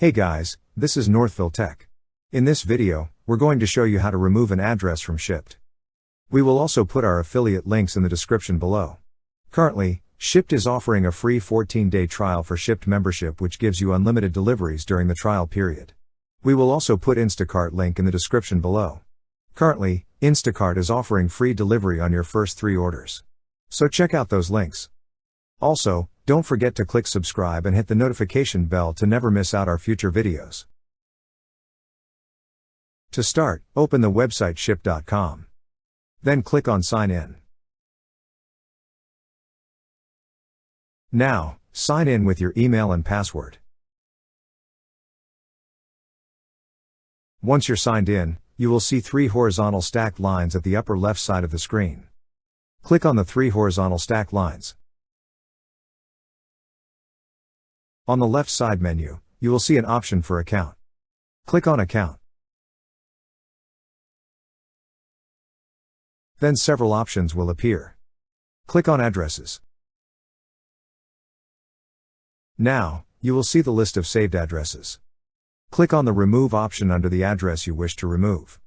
Hey guys, this is Northville Tech. In this video, we're going to show you how to remove an address from Shipt. We will also put our affiliate links in the description below. Currently, Shipt is offering a free 14-day trial for Shipt membership, which gives you unlimited deliveries during the trial period. We will also put Instacart link in the description below. Currently, Instacart is offering free delivery on your first 3 orders. So check out those links. Also, don't forget to click subscribe and hit the notification bell to never miss out our future videos. To start, open the website shipt.com. Then click on Sign In. Now, sign in with your email and password. Once you're signed in, you will see 3 horizontal stacked lines at the upper left side of the screen. Click on the 3 horizontal stacked lines. On the left side menu, you will see an option for Account. Click on Account. Then several options will appear. Click on Addresses. Now, you will see the list of saved addresses. Click on the Remove option under the address you wish to remove.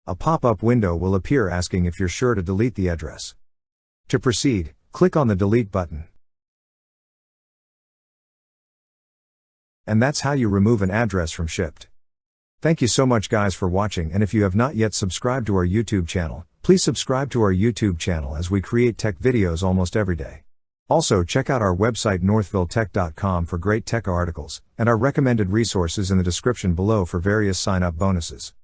A pop-up window will appear asking if you're sure to delete the address. To proceed, click on the Delete button. And that's how you remove an address from Shipt. Thank you so much guys for watching, and if you have not yet subscribed to our YouTube channel, please subscribe to our YouTube channel as we create tech videos almost every day. Also check out our website northvilletech.com for great tech articles, and our recommended resources in the description below for various sign-up bonuses.